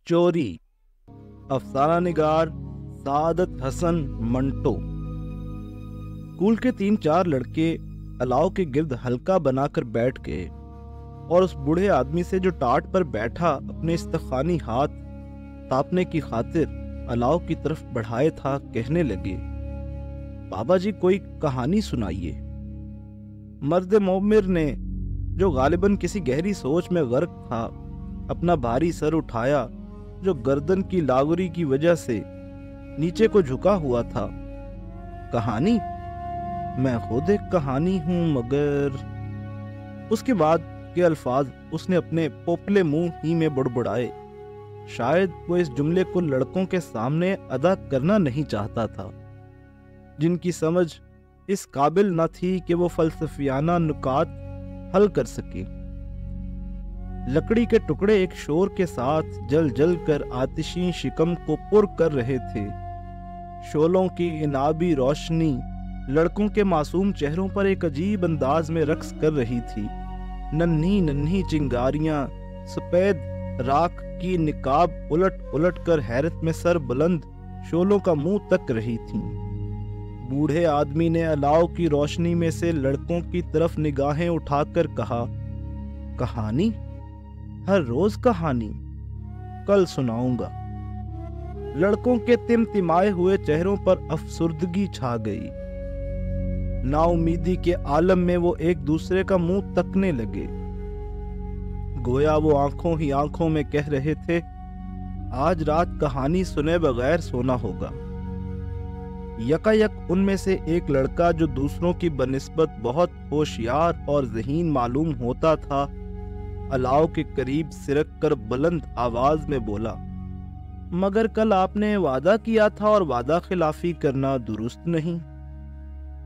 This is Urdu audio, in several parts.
چوری، افسانہ نگار سعادت حسن منٹو۔ اسکول کے 3-4 لڑکے الاؤ کے گرد حلقہ بنا کر بیٹھ گئے اور اس بوڑھے آدمی سے جو ٹاٹ پر بیٹھا اپنے استخوانی ہاتھ تاپنے کی خاطر الاؤ کی طرف بڑھائے تھا، کہنے لگے، بابا جی کوئی کہانی سنائیے۔ مرد مومر نے، جو غالباً کسی گہری سوچ میں غرق تھا، اپنا بھاری سر اٹھایا جو گردن کی لاغری کی وجہ سے نیچے کو جھکا ہوا تھا۔ کہانی؟ میں خود ایک کہانی ہوں، مگر… اس کے بعد کے الفاظ اس نے اپنے پوپلے منہ ہی میں بڑبڑائے۔ شاید وہ اس جملے کو لڑکوں کے سامنے ادا کرنا نہیں چاہتا تھا، جن کی سمجھ اس قابل نہ تھی کہ وہ فلسفیانہ نکات حل کر سکے۔ لکڑی کے ٹکڑے ایک شور کے ساتھ جل جل کر آتشی شکم کو پر کر رہے تھے۔ شعلوں کی انابی روشنی لڑکوں کے معصوم چہروں پر ایک عجیب انداز میں رقص کر رہی تھی۔ ننھی ننھی چنگاریاں سفید راکھ کی نقاب الٹ الٹ کر حیرت میں سر بلند شعلوں کا منہ تک رہی تھیں۔ بوڑھے آدمی نے الاؤ کی روشنی میں سے لڑکوں کی طرف نگاہیں اٹھا کر کہا، کہانی؟ ہر روز کہانی؟ کل سناؤں گا۔ لڑکوں کے تمتمائے ہوئے چہروں پر افسردگی چھا گئی۔ نا امیدی کے عالم میں وہ ایک دوسرے کا منہ تکنے لگے، گویا وہ آنکھوں ہی آنکھوں میں کہہ رہے تھے، آج رات کہانی سنے بغیر سونا ہوگا۔ یکا یک ان میں سے ایک لڑکا جو دوسروں کی بنسبت بہت ہوشیار اور ذہین معلوم ہوتا تھا، الاؤ کے قریب سرک کر بلند آواز میں بولا، مگر کل آپ نے وعدہ کیا تھا اور وعدہ خلافی کرنا درست نہیں۔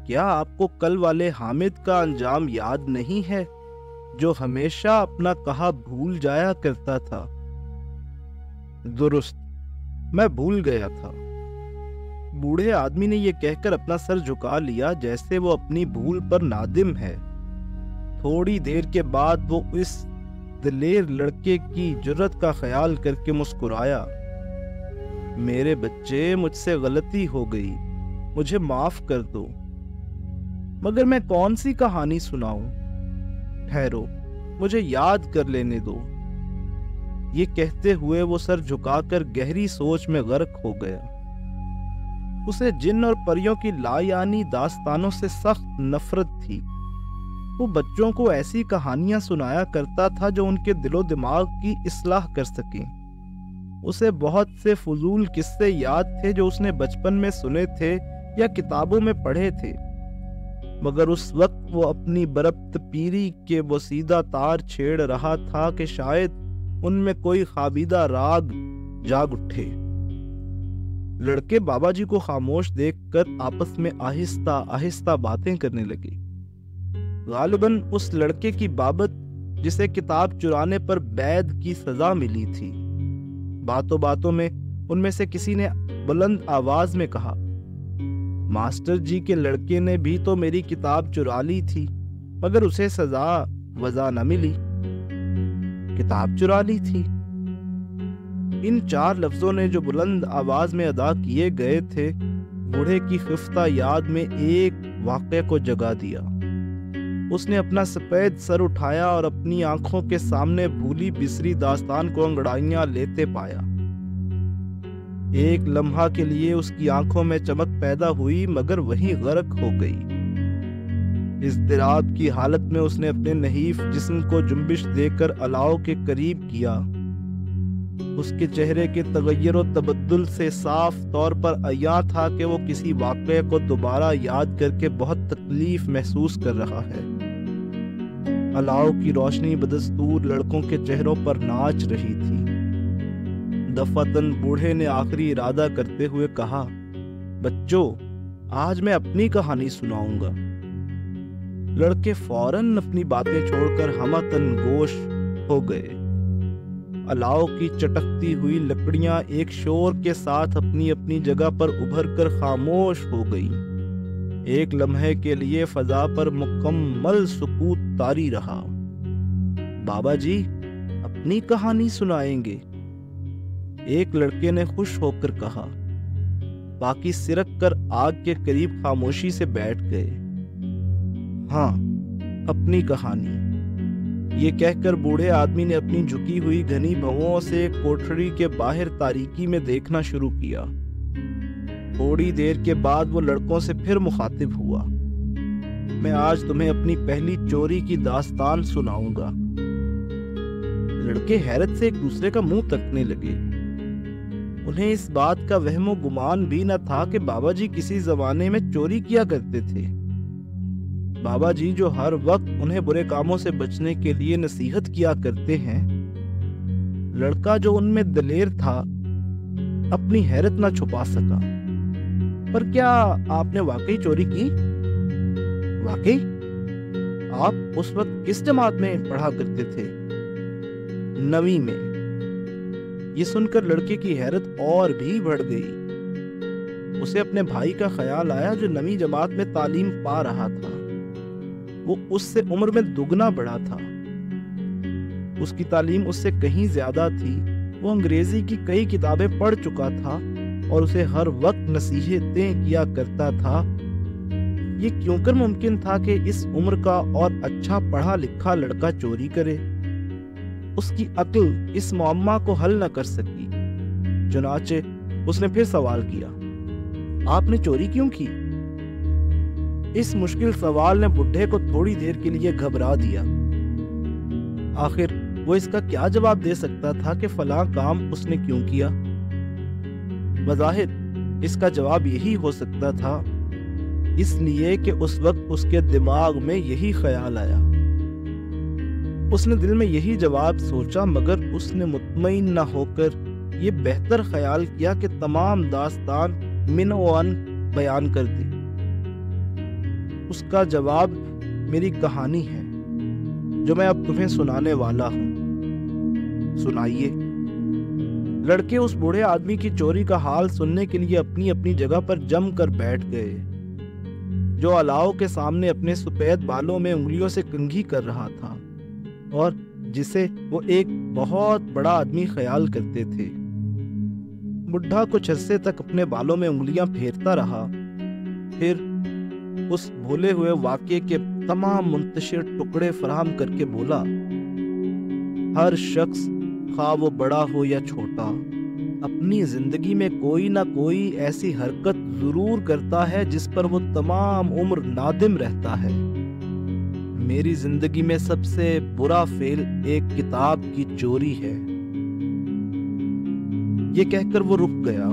کیا آپ کو کل والے حامد کا انجام یاد نہیں ہے، جو ہمیشہ اپنا کہا بھول جایا کرتا تھا؟ درست، میں بھول گیا تھا۔ بوڑھے آدمی نے یہ کہہ کر اپنا سر جھکا لیا جیسے وہ اپنی بھول پر نادم ہے۔ تھوڑی دیر کے بعد وہ اس دلیر لڑکے کی جرت کا خیال کر کے مسکرایا، میرے بچے، مجھ سے غلطی ہو گئی، مجھے معاف کر دو، مگر میں کون سی کہانی سناؤں؟ ٹھہرو، مجھے یاد کر لینے دو۔ یہ کہتے ہوئے وہ سر جھکا کر گہری سوچ میں غرق ہو گیا۔ اسے جن اور پریوں کی لایعنی داستانوں سے سخت نفرت تھی۔ وہ بچوں کو ایسی کہانیاں سنایا کرتا تھا جو ان کے دل و دماغ کی اصلاح کر سکیں۔ اسے بہت سے فضول قصے یاد تھے جو اس نے بچپن میں سنے تھے یا کتابوں میں پڑھے تھے، مگر اس وقت وہ اپنی بربط پیری کے بوسیدہ تار چھیڑ رہا تھا کہ شاید ان میں کوئی خوابیدہ راگ جاگ اٹھے۔ لڑکے بابا جی کو خاموش دیکھ کر آپس میں آہستہ آہستہ باتیں کرنے لگے۔ غالباً اس لڑکے کی بابت جسے کتاب چرانے پر بیعت کی سزا ملی تھی۔ باتوں باتوں میں ان میں سے کسی نے بلند آواز میں کہا، ماسٹر جی کے لڑکے نے بھی تو میری کتاب چرا لی تھی، مگر اسے سزا وضع نہ ملی۔ کتاب چرا لی تھی؟ ان 4 لفظوں نے جو بلند آواز میں ادا کیے گئے تھے، بوڑھے کی خفتہ یاد میں ایک واقعے کو جگا دیا۔ اس نے اپنا سفید سر اٹھایا اور اپنی آنکھوں کے سامنے بھولی بسری داستان کو انگڑائیاں لیتے پایا۔ ایک لمحہ کے لیے اس کی آنکھوں میں چمک پیدا ہوئی، مگر وہیں غرق ہو گئی۔ اضطراب کی حالت میں اس نے اپنے نحیف جسم کو جنبش دے کر الاؤ کے قریب کیا۔ اس کے چہرے کے تغیر و تبدل سے صاف طور پر عیاں تھا کہ وہ کسی واقعے کو دوبارہ یاد کر کے بہت تکلیف محسوس کر رہا ہے۔ الاؤ کی روشنی بدستور لڑکوں کے چہروں پر ناچ رہی تھی۔ دفعتاً بوڑھے نے آخری ارادہ کرتے ہوئے کہا، بچوں، آج میں اپنی کہانی سناؤں گا۔ لڑکے فوراً اپنی باتیں چھوڑ کر ہمہ گوش ہو گئے۔ الاؤ کی چٹکتی ہوئی لکڑیاں ایک شور کے ساتھ اپنی اپنی جگہ پر ابھر کر خاموش ہو گئیں۔ ایک لمحے کے لیے فضا پر مکمل سکوت طاری رہا۔ بابا جی اپنی کہانی سنائیں گے؟ ایک لڑکے نے خوش ہو کر کہا۔ باقی سرک کر آگ کے قریب خاموشی سے بیٹھ گئے۔ ہاں، اپنی کہانی، یہ کہہ کر بوڑھے آدمی نے اپنی جھکی ہوئی گھنی بھوؤں سے کوٹھڑی کے باہر تاریکی میں دیکھنا شروع کیا۔ تھوڑی دیر کے بعد وہ لڑکوں سے پھر مخاطب ہوا۔ میں آج تمہیں اپنی پہلی چوری کی داستان سناؤں گا۔ لڑکے حیرت سے ایک دوسرے کا منہ تکنے لگے۔ انہیں اس بات کا وہم و گمان بھی نہ تھا کہ بابا جی کسی زمانے میں چوری کیا کرتے تھے۔ بابا جی جو ہر وقت انہیں برے کاموں سے بچنے کے لیے نصیحت کیا کرتے ہیں۔ لڑکا جو ان میں دلیر تھا اپنی حیرت نہ چھپا سکا۔ پر کیا آپ نے واقعی چوری کی؟ واقعی؟ آپ اس وقت کس جماعت میں پڑھا کرتے تھے؟ 9ویں میں۔ یہ سن کر لڑکے کی حیرت اور بھی بڑھ گئی۔ اسے اپنے بھائی کا خیال آیا جو 9ویں جماعت میں تعلیم پا رہا تھا۔ وہ اس سے عمر میں دگنا بڑا تھا۔ اس کی تعلیم اس سے کہیں زیادہ تھی۔ وہ انگریزی کی کئی کتابیں پڑھ چکا تھا اور اسے ہر وقت نصیحتیں کیا کرتا تھا۔ یہ کیوں کر ممکن تھا کہ اس عمر کا اور اچھا پڑھا لکھا لڑکا چوری کرے؟ اس کی عقل اس معمہ کو حل نہ کر سکی۔ چنانچہ اس نے پھر سوال کیا، آپ نے چوری کیوں کی؟ اس مشکل سوال نے بڈھے کو تھوڑی دیر کے لیے گھبرا دیا۔ آخر وہ اس کا کیا جواب دے سکتا تھا کہ فلاں کام اس نے کیوں کیا؟ بظاہر اس کا جواب یہی ہو سکتا تھا، اس لیے کہ اس وقت اس کے دماغ میں یہی خیال آیا۔ اس نے دل میں یہی جواب سوچا، مگر اس نے مطمئن نہ ہو کر یہ بہتر خیال کیا کہ تمام داستان من و عن بیان کر دی۔ اس کا جواب میری کہانی ہے جو میں اب تمہیں سنانے والا ہوں۔ سنائیے۔ لڑکے اس بوڑھے آدمی کی چوری کا حال سننے کے لیے اپنی اپنی جگہ پر جم کر بیٹھ گئے، جو الاؤ کے سامنے اپنے سفید بالوں میں انگلیوں سے کنگھی کر رہا تھا اور جسے وہ ایک بہت بڑا آدمی خیال کرتے تھے۔ بڈھا کچھ عرصے تک اپنے بالوں میں انگلیاں پھیرتا رہا، پھر اس بھولے ہوئے واقعے کے تمام منتشر ٹکڑے فراہم کر کے بولا، ہر شخص خواہ وہ بڑا ہو یا چھوٹا اپنی زندگی میں کوئی نہ کوئی ایسی حرکت ضرور کرتا ہے جس پر وہ تمام عمر نادم رہتا ہے۔ میری زندگی میں سب سے برا فعل ایک کتاب کی چوری ہے۔ یہ کہہ کر وہ رک گیا۔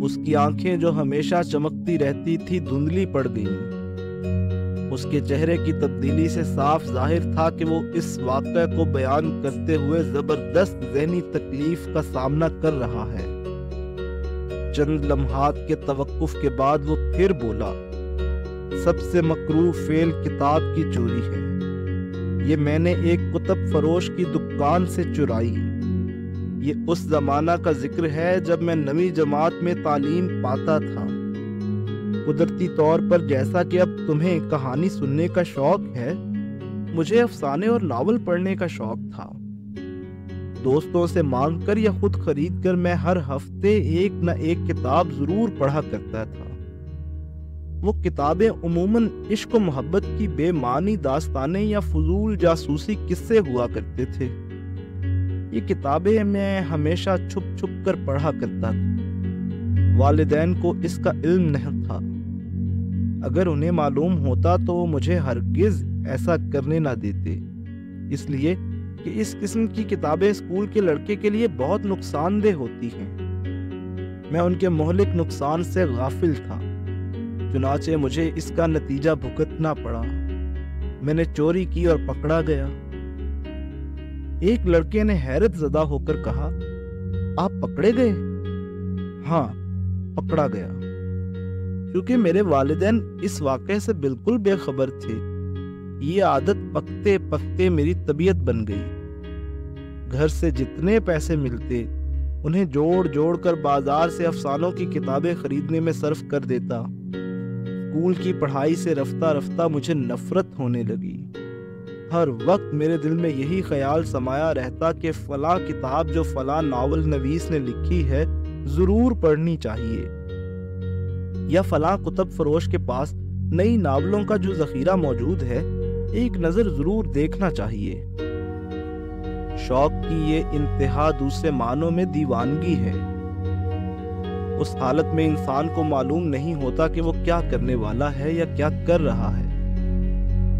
اس کی آنکھیں جو ہمیشہ چمکتی رہتی تھی دھندلی پڑ گئیں۔ اس کے چہرے کی تبدیلی سے صاف ظاہر تھا کہ وہ اس واقعے کو بیان کرتے ہوئے زبردست ذہنی تکلیف کا سامنا کر رہا ہے۔ چند لمحات کے توقف کے بعد وہ پھر بولا، سب سے مکروہ فعل کتاب کی چوری ہے۔ یہ میں نے ایک کتب فروش کی دکان سے چرائی۔ یہ اس زمانہ کا ذکر ہے جب میں 9ویں جماعت میں تعلیم پاتا تھا۔ قدرتی طور پر جیسا کہ اب تمہیں کہانی سننے کا شوق ہے، مجھے افسانے اور ناول پڑھنے کا شوق تھا۔ دوستوں سے مانگ کر یا خود خرید کر میں ہر ہفتے ایک نہ ایک کتاب ضرور پڑھا کرتا تھا۔ وہ کتابیں عموماً عشق و محبت کی بے معنی داستانیں یا فضول جاسوسی قصے ہوا کرتے تھے۔ یہ کتابیں میں ہمیشہ چھپ چھپ کر پڑھا کرتا تھا۔ والدین کو اس کا علم نہیں تھا۔ اگر انہیں معلوم ہوتا تو وہ مجھے ہرگز ایسا کرنے نہ دیتے، اس لیے کہ اس قسم کی کتابیں اسکول کے لڑکے کے لیے بہت نقصان دہ ہوتی ہیں۔ میں ان کے مہلک نقصان سے غافل تھا، چنانچہ مجھے اس کا نتیجہ بھگتنا پڑا۔ میں نے چوری کی اور پکڑا گیا۔ ایک لڑکے نے حیرت زدہ ہو کر کہا، آپ پکڑے گئے؟ ہاں، پکڑا گیا۔ چونکہ میرے والدین اس واقعے سے بالکل بے خبر تھے، یہ عادت پکتے پکتے میری طبیعت بن گئی۔ گھر سے جتنے پیسے ملتے انہیں جوڑ جوڑ کر بازار سے افسانوں کی کتابیں خریدنے میں صرف کر دیتا۔ اسکول کی پڑھائی سے رفتہ رفتہ مجھے نفرت ہونے لگی۔ ہر وقت میرے دل میں یہی خیال سمایا رہتا کہ فلاں کتاب جو فلاں ناول نویس نے لکھی ہے ضرور پڑھنی چاہیے، یا فلاں کتب فروش کے پاس نئی ناولوں کا جو ذخیرہ موجود ہے ایک نظر ضرور دیکھنا چاہیے۔ شوق کی یہ انتہا دوسرے معنوں میں دیوانگی ہے۔ اس حالت میں انسان کو معلوم نہیں ہوتا کہ وہ کیا کرنے والا ہے یا کیا کر رہا ہے۔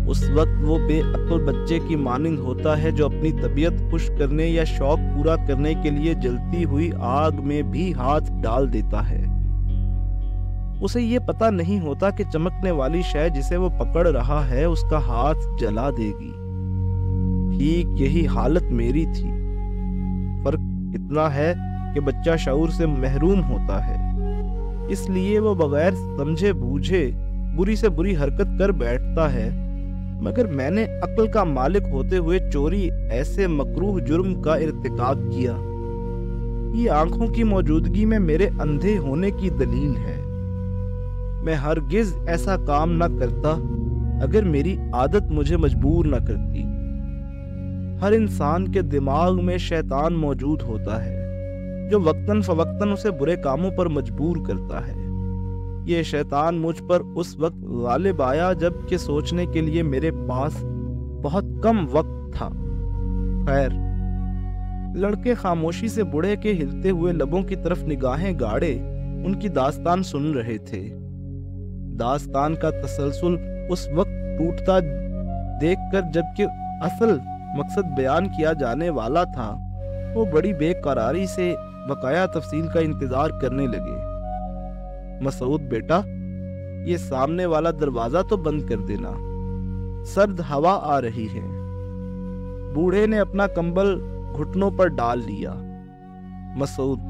اس وقت وہ بے عقل بچے کی مانند ہوتا ہے جو اپنی طبیعت خوش کرنے یا شوق پورا کرنے کے لیے جلتی ہوئی آگ میں بھی ہاتھ ڈال دیتا ہے۔ اسے یہ پتہ نہیں ہوتا کہ چمکنے والی شے جسے وہ پکڑ رہا ہے اس کا ہاتھ جلا دے گی۔ ٹھیک یہی حالت میری تھی۔ فرق اتنا ہے کہ بچہ شعور سے محروم ہوتا ہے، اس لیے وہ بغیر سمجھے بوجھے بری سے بری حرکت کر بیٹھتا ہے، مگر میں نے عقل کا مالک ہوتے ہوئے چوری ایسے مکروہ جرم کا ارتکاب کیا۔ یہ آنکھوں کی موجودگی میں میرے اندھے ہونے کی دلیل ہے۔ میں ہرگز ایسا کام نہ کرتا اگر میری عادت مجھے مجبور نہ کرتی۔ ہر انسان کے دماغ میں شیطان موجود ہوتا ہے جو وقتاً فوقتاً اسے برے کاموں پر مجبور کرتا ہے۔ یہ شیطان مجھ پر اس وقت غالب آیا جب کہ سوچنے کے لیے میرے پاس بہت کم وقت تھا۔ خیر، لڑکے خاموشی سے بوڑھے کے ہلتے ہوئے لبوں کی طرف نگاہیں گاڑے ان کی داستان سن رہے تھے۔ داستان کا تسلسل اس وقت ٹوٹتا دیکھ کر جبکہ اصل مقصد بیان کیا جانے والا تھا، وہ بڑی بے قراری سے بقایا تفصیل کا انتظار کرنے لگے۔ مسعود بیٹا، یہ سامنے والا دروازہ تو بند کر دینا، سرد ہوا آ رہی ہے۔ بوڑھے نے اپنا کمبل گھٹنوں پر ڈال لیا۔ مسعود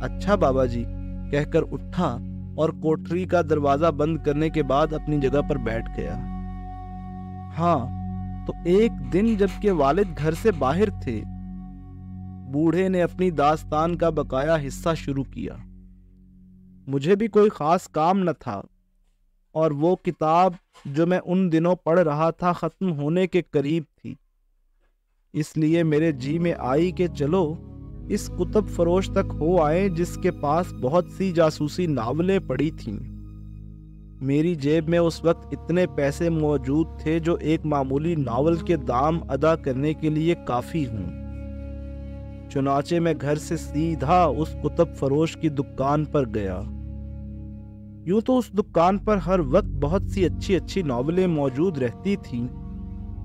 اچھا بابا جی کہہ کر اٹھا اور کوٹری کا دروازہ بند کرنے کے بعد اپنی جگہ پر بیٹھ گیا۔ ہاں، تو ایک دن جب کہ والد گھر سے باہر تھے، بوڑھے نے اپنی داستان کا بقایا حصہ شروع کیا۔ مجھے بھی کوئی خاص کام نہ تھا، اور وہ کتاب جو میں ان دنوں پڑھ رہا تھا ختم ہونے کے قریب تھی، اس لیے میرے جی میں آئی کہ چلو اس کتب فروش تک ہو آئے جس کے پاس بہت سی جاسوسی ناولیں پڑی تھیں۔ میری جیب میں اس وقت اتنے پیسے موجود تھے جو ایک معمولی ناول کے دام ادا کرنے کے لیے کافی ہوں۔ چنانچہ میں گھر سے سیدھا اس کتب فروش کی دکان پر گیا۔ یوں تو اس دکان پر ہر وقت بہت سی اچھی ناولیں موجود رہتی تھیں،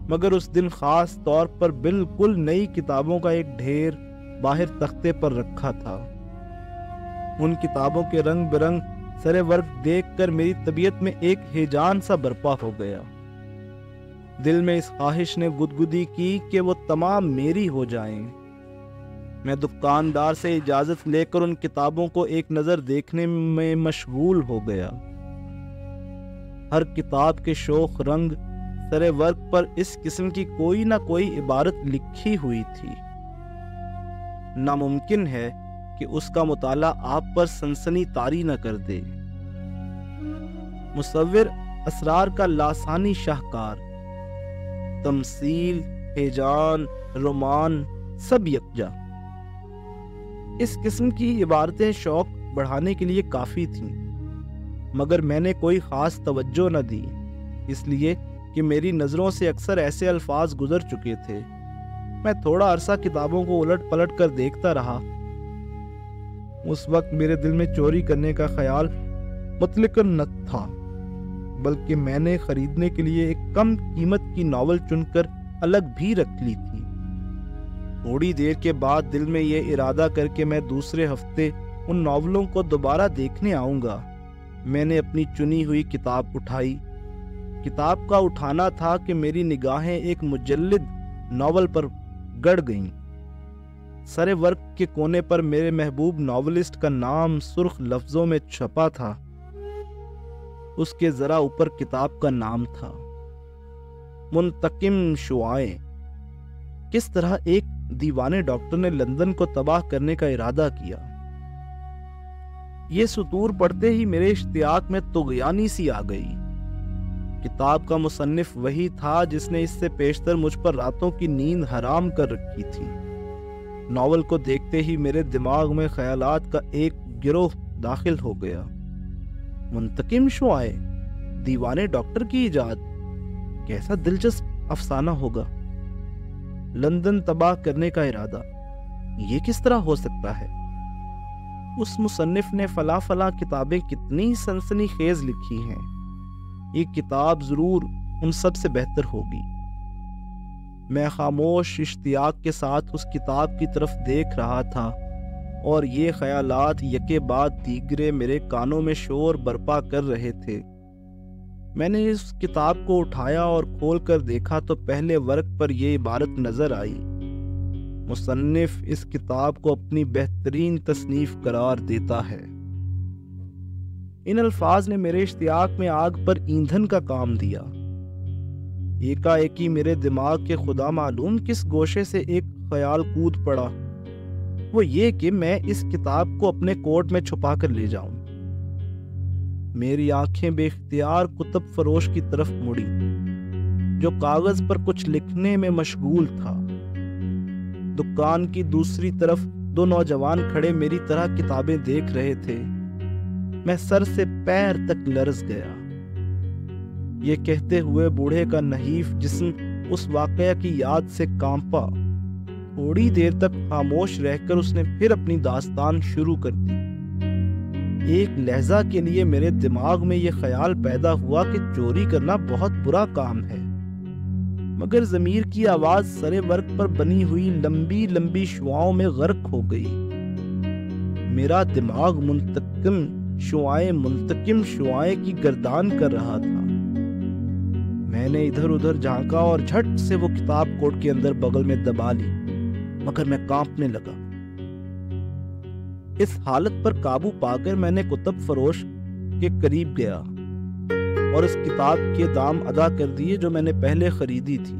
مگر اس دن خاص طور پر بالکل نئی کتابوں کا ایک ڈھیر باہر تختے پر رکھا تھا۔ ان کتابوں کے رنگ برنگ سرے ورق دیکھ کر میری طبیعت میں ایک ہیجان سا برپا ہو گیا۔ دل میں اس خواہش نے گدگدی کی کہ وہ تمام میری ہو جائیں۔ میں دکاندار سے اجازت لے کر ان کتابوں کو ایک نظر دیکھنے میں مشغول ہو گیا۔ ہر کتاب کے شوخ رنگ سرے ورق پر اس قسم کی کوئی نہ کوئی عبارت لکھی ہوئی تھی۔ ناممکن ہے کہ اس کا مطالعہ آپ پر سنسنی طاری نہ کر دے۔ مصور اسرار کا لاسانی شاہکار، تمثیل، ہیجان، رومان سب یکجا۔ اس قسم کی عبارتیں شوق بڑھانے کے لیے کافی تھیں، مگر میں نے کوئی خاص توجہ نہ دی، اس لیے کہ میری نظروں سے اکثر ایسے الفاظ گزر چکے تھے۔ میں تھوڑا عرصہ کتابوں کو الٹ پلٹ کر دیکھتا رہا۔ اس وقت میرے دل میں چوری کرنے کا خیال مطلقاً نہ تھا، بلکہ میں نے خریدنے کے لیے ایک کم قیمت کی ناول چن کر الگ بھی رکھ لی تھی۔ تھوڑی دیر کے بعد دل میں یہ ارادہ کر کے میں دوسرے ہفتے ان ناولوں کو دوبارہ دیکھنے آؤں گا، میں نے اپنی چنی ہوئی کتاب اٹھائی۔ کتاب کا اٹھانا تھا کہ میری نگاہیں ایک مجلد ناول پر گڑ گئیں۔ سرے ورق کے کونے پر میرے محبوب ناولسٹ کا نام سرخ لفظوں میں چھپا تھا۔ اس کے ذرا اوپر کتاب کا نام تھا، منتقم شعائیں۔ کس طرح ایک دیوانے ڈاکٹر نے لندن کو تباہ کرنے کا ارادہ کیا۔ یہ سطور پڑھتے ہی میرے اشتیاق میں طغیانی سی آ گئی۔ کتاب کا مصنف وہی تھا جس نے اس سے پیشتر مجھ پر راتوں کی نیند حرام کر رکھی تھی۔ ناول کو دیکھتے ہی میرے دماغ میں خیالات کا ایک گروہ داخل ہو گیا۔ منتقم شعاع، دیوانے ڈاکٹر کی ایجاد، کیسا دلچسپ افسانہ ہوگا۔ لندن تباہ کرنے کا ارادہ، یہ کس طرح ہو سکتا ہے؟ اس مصنف نے فلاں فلاں کتابیں کتنی سنسنی خیز لکھی ہیں، یہ کتاب ضرور ان سب سے بہتر ہوگی۔ میں خاموش اشتیاق کے ساتھ اس کتاب کی طرف دیکھ رہا تھا اور یہ خیالات یکے بعد دیگرے میرے کانوں میں شور برپا کر رہے تھے۔ میں نے اس کتاب کو اٹھایا اور کھول کر دیکھا تو پہلے ورق پر یہ عبارت نظر آئی: مصنف اس کتاب کو اپنی بہترین تصنیف قرار دیتا ہے۔ ان الفاظ نے میرے اشتیاق میں آگ پر ایندھن کا کام دیا۔ ایکا ایکی میرے دماغ کے خدا معلوم کس گوشے سے ایک خیال کود پڑا، وہ یہ کہ میں اس کتاب کو اپنے کوٹ میں چھپا کر لے جاؤں۔ میری آنکھیں بے اختیار کتب فروش کی طرف مڑی جو کاغذ پر کچھ لکھنے میں مشغول تھا۔ دکان کی دوسری طرف دو نوجوان کھڑے میری طرح کتابیں دیکھ رہے تھے۔ میں سر سے پیر تک لرز گیا۔ یہ کہتے ہوئے بوڑھے کا نحیف جسم اس واقعہ کی یاد سے کانپا۔ تھوڑی دیر تک خاموش رہ کر اس نے پھر اپنی داستان شروع کر دی۔ ایک لحظہ کے لیے میرے دماغ میں یہ خیال پیدا ہوا کہ چوری کرنا بہت برا کام ہے، مگر ضمیر کی آواز سرے ورق پر بنی ہوئی لمبی لمبی شعاؤں میں غرق ہو گئی۔ میرا دماغ منتقم شعاع کی گردان کر رہا تھا۔ میں نے ادھر ادھر جھانکا اور جھٹ سے وہ کتاب کوٹ کے اندر بغل میں دبا لی، مگر میں کانپنے لگا۔ اس حالت پر قابو پا کر میں نے کتب فروش کے قریب گیا اور اس کتاب کے دام ادا کر دیے جو میں نے پہلے خریدی تھی۔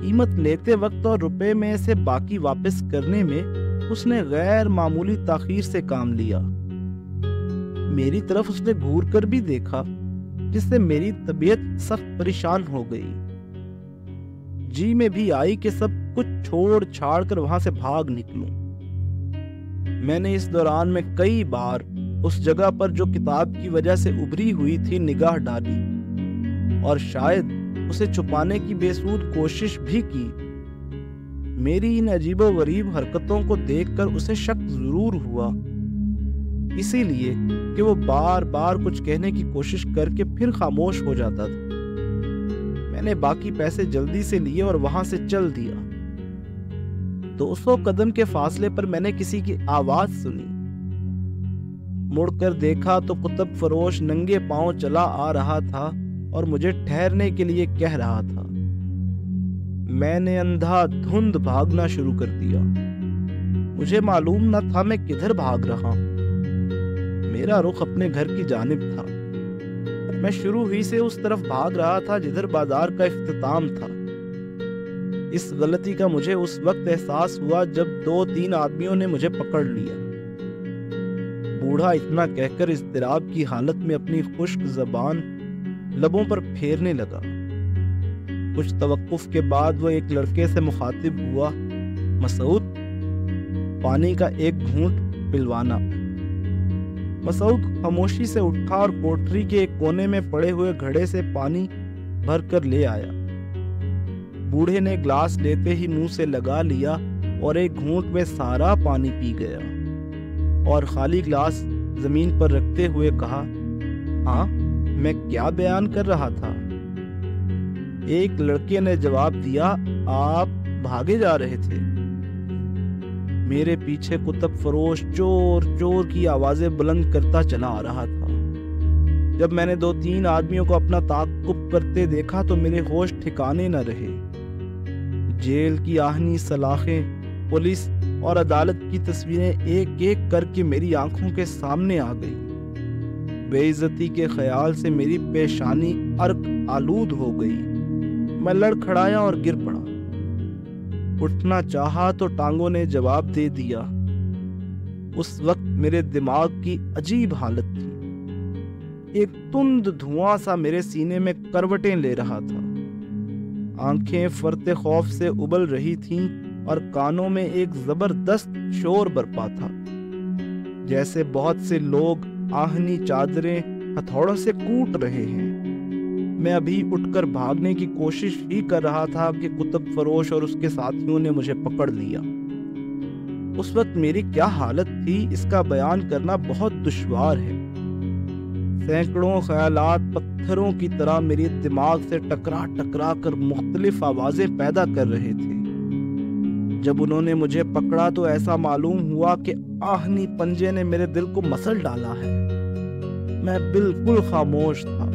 قیمت لیتے وقت اور روپے میں سے باقی واپس کرنے میں اس نے غیر معمولی تاخیر سے کام لیا۔ میری طرف اس نے گھور کر بھی دیکھا، جس سے میری طبیعت سخت پریشان ہو گئی۔ جی میں بھی آئی کہ سب کچھ چھوڑ چھاڑ کر وہاں سے بھاگ نکلوں۔ میں نے اس دوران میں کئی بار اس جگہ پر جو کتاب کی وجہ سے ابھری ہوئی تھی نگاہ ڈالی اور شاید اسے چھپانے کی بے سود کوشش بھی کی۔ میری ان عجیب و غریب حرکتوں کو دیکھ کر اسے شک ضرور ہوا، اسی لیے کہ وہ بار بار کچھ کہنے کی کوشش کر کے پھر خاموش ہو جاتا تھا۔ میں نے باقی پیسے جلدی سے لیے اور وہاں سے چل دیا۔ 200 قدم کے فاصلے پر میں نے کسی کی آواز سنی۔ مڑ کر دیکھا تو کتب فروش ننگے پاؤں چلا آ رہا تھا اور مجھے ٹھہرنے کے لیے کہہ رہا تھا۔ میں نے اندھا دھند بھاگنا شروع کر دیا۔ مجھے معلوم نہ تھا میں کدھر بھاگ رہا ہوں۔ میرا رخ اپنے گھر کی جانب تھا۔ میں شروع ہی سے اس طرف بھاگ رہا تھا جدھر بازار کا اختتام تھا۔ اس غلطی کا مجھے اس وقت احساس ہوا جب 2-3 آدمیوں نے مجھے پکڑ لیا۔ بوڑھا اتنا کہہ کر اضطراب کی حالت میں اپنی خشک زبان لبوں پر پھیرنے لگا۔ کچھ توقف کے بعد وہ ایک لڑکے سے مخاطب ہوا، مسعود، پانی کا ایک گھونٹ پلوانا۔ مسعود خاموشی سے اٹھا اور کوٹری کے ایک کونے میں پڑے ہوئے گھڑے سے پانی بھر کر لے آیا۔ بوڑھے نے گلاس لیتے ہی منہ سے لگا لیا اور ایک گھونٹ میں سارا پانی پی گیا اور خالی گلاس زمین پر رکھتے ہوئے کہا، ہاں میں کیا بیان کر رہا تھا؟ ایک لڑکے نے جواب دیا، آپ بھاگے جا رہے تھے۔ میرے پیچھے کتب فروش چور چور کی آوازیں بلند کرتا چلا آ رہا تھا۔ جب میں نے 2-3 آدمیوں کو اپنا تعاقب کرتے دیکھا تو میرے ہوش ٹھکانے نہ رہے۔ جیل کی آہنی سلاخیں، پولیس اور عدالت کی تصویریں ایک ایک کر کے میری آنکھوں کے سامنے آ گئی۔ بے عزتی کے خیال سے میری پیشانی عرق آلود ہو گئی۔ میں لڑ کھڑایا اور گر پڑا۔ اٹھنا چاہا تو ٹانگوں نے جواب دے دیا۔ اس وقت میرے دماغ کی عجیب حالت تھی۔ ایک تند دھواں سا میرے سینے میں کروٹیں لے رہا تھا۔ آنکھیں فرتے خوف سے ابل رہی تھیں اور کانوں میں ایک زبردست شور برپا تھا، جیسے بہت سے لوگ آہنی چادریں ہتھوڑوں سے کوٹ رہے ہیں۔ میں ابھی اٹھ کر بھاگنے کی کوشش ہی کر رہا تھا کہ کتب فروش اور اس کے ساتھیوں نے مجھے پکڑ لیا۔ اس وقت میری کیا حالت تھی اس کا بیان کرنا بہت دشوار ہے۔ سینکڑوں خیالات پتھروں کی طرح میرے دماغ سے ٹکرا ٹکرا کر مختلف آوازیں پیدا کر رہے تھے۔ جب انہوں نے مجھے پکڑا تو ایسا معلوم ہوا کہ آہنی پنجے نے میرے دل کو مسل ڈالا ہے۔ میں بالکل خاموش تھا۔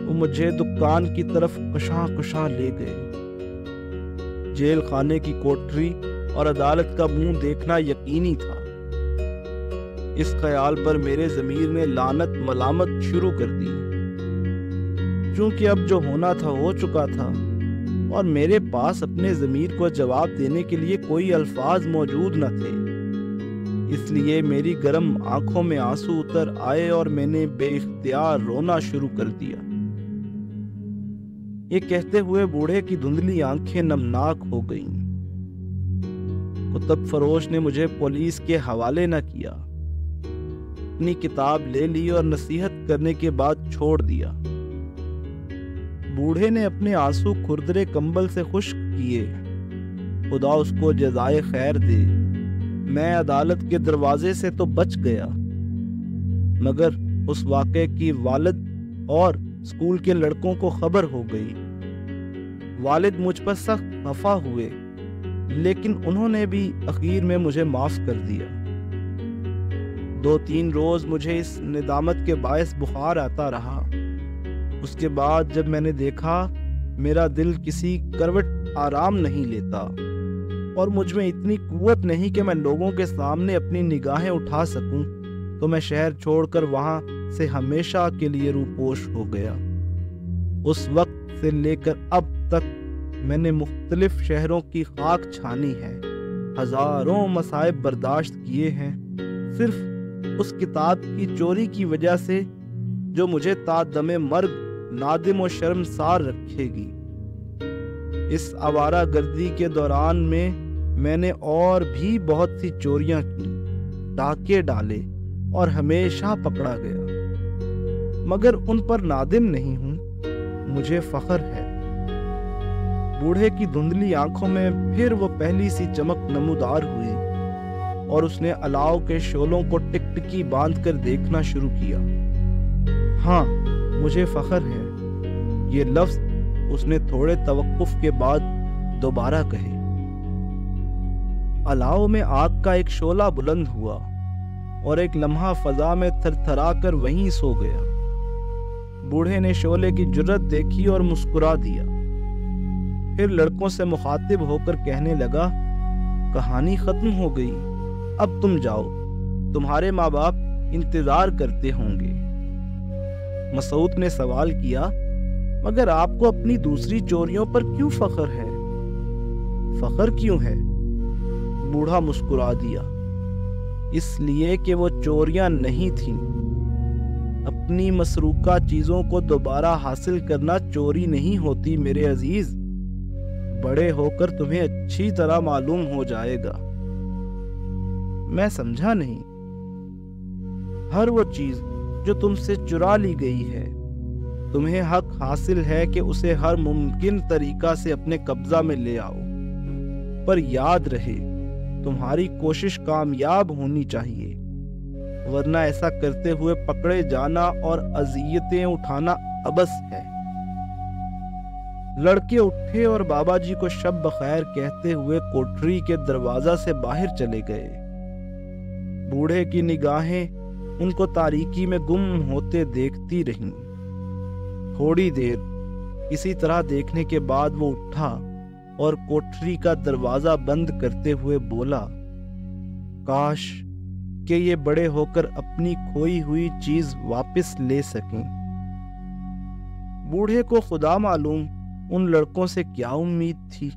وہ مجھے دکان کی طرف کشاں کشاں لے گئے۔ جیل خانے کی کوٹری اور عدالت کا منہ دیکھنا یقینی تھا۔ اس خیال پر میرے ضمیر نے لعنت ملامت شروع کر دی۔ چونکہ اب جو ہونا تھا ہو چکا تھا اور میرے پاس اپنے ضمیر کو جواب دینے کے لیے کوئی الفاظ موجود نہ تھے، اس لیے میری گرم آنکھوں میں آنسو اتر آئے اور میں نے بے اختیار رونا شروع کر دیا۔ یہ کہتے ہوئے بوڑھے کی دھندلی آنکھیں نمناک ہو گئیں۔ کتب فروش نے مجھے پولیس کے حوالے نہ کیا، اپنی کتاب لے لی اور نصیحت کرنے کے بعد چھوڑ دیا۔ بوڑھے نے اپنے آنسو کھردرے کمبل سے خشک کیے۔ خدا اس کو جزائے خیر دے۔ میں عدالت کے دروازے سے تو بچ گیا، مگر اس واقعے کی والد اور اسکول کے لڑکوں کو خبر ہو گئی۔ والد مجھ پر سخت خفا ہوئے، لیکن انہوں نے بھی اخیر میں مجھے معاف کر دیا۔ 2-3 روز مجھے اس ندامت کے باعث بخار آتا رہا۔ اس کے بعد جب میں نے دیکھا میرا دل کسی کروٹ آرام نہیں لیتا اور مجھ میں اتنی قوت نہیں کہ میں لوگوں کے سامنے اپنی نگاہیں اٹھا سکوں، تو میں شہر چھوڑ کر وہاں سے ہمیشہ کے لیے روپوش ہو گیا۔ اس وقت سے لے کر اب تک میں نے مختلف شہروں کی خاک چھانی ہے، ہزاروں مصائب برداشت کیے ہیں، صرف اس کتاب کی چوری کی وجہ سے جو مجھے تا دم مرگ نادم و شرمسار رکھے گی۔ اس آوارہ گردی کے دوران میں نے اور بھی بہت سی چوریاں کی، ڈاکے ڈالے اور ہمیشہ پکڑا گیا، مگر ان پر نادم نہیں ہوں، مجھے فخر ہے۔ بوڑھے کی دھندلی آنکھوں میں پھر وہ پہلی سی چمک نمودار ہوئی اور اس نے الاؤ کے شعلوں کو ٹکٹکی باندھ کر دیکھنا شروع کیا۔ ہاں، مجھے فخر ہے، یہ لفظ اس نے تھوڑے توقف کے بعد دوبارہ کہے۔ الاؤ میں آگ کا ایک شعلہ بلند ہوا اور ایک لمحہ فضا میں تھر تھرا کر وہیں سو گیا۔ بوڑھے نے شعلے کی جرت دیکھی اور مسکرا دیا، پھر لڑکوں سے مخاطب ہو کر کہنے لگا، کہانی ختم ہو گئی، اب تم جاؤ، تمہارے ماں باپ انتظار کرتے ہوں گے۔ مسعود نے سوال کیا، مگر آپ کو اپنی دوسری چوریوں پر کیوں فخر ہے؟ فخر کیوں ہے؟ بوڑھا مسکرا دیا، اس لیے کہ وہ چوریاں نہیں تھیں۔ اپنی مسروقہ چیزوں کو دوبارہ حاصل کرنا چوری نہیں ہوتی میرے عزیز، بڑے ہو کر تمہیں اچھی طرح معلوم ہو جائے گا۔ میں سمجھا نہیں۔ ہر وہ چیز جو تم سے چرا لی گئی ہے، تمہیں حق حاصل ہے کہ اسے ہر ممکن طریقہ سے اپنے قبضہ میں لے آؤ، پر یاد رہے تمہاری کوشش کامیاب ہونی چاہیے، ورنہ ایسا کرتے ہوئے پکڑے جانا اور اذیتیں اٹھانا عبث ہے۔ لڑکے اٹھے اور بابا جی کو شب بخیر کہتے ہوئے کوٹری کے دروازہ سے باہر چلے گئے۔ بوڑھے کی نگاہیں ان کو تاریکی میں گم ہوتے دیکھتی رہیں۔ تھوڑی دیر اسی طرح دیکھنے کے بعد وہ اٹھا اور کوٹری کا دروازہ بند کرتے ہوئے بولا، کاش کہ یہ بڑے ہو کر اپنی کھوئی ہوئی چیز واپس لے سکیں۔ بوڑھے کو خدا معلوم ان لڑکوں سے کیا امید تھی۔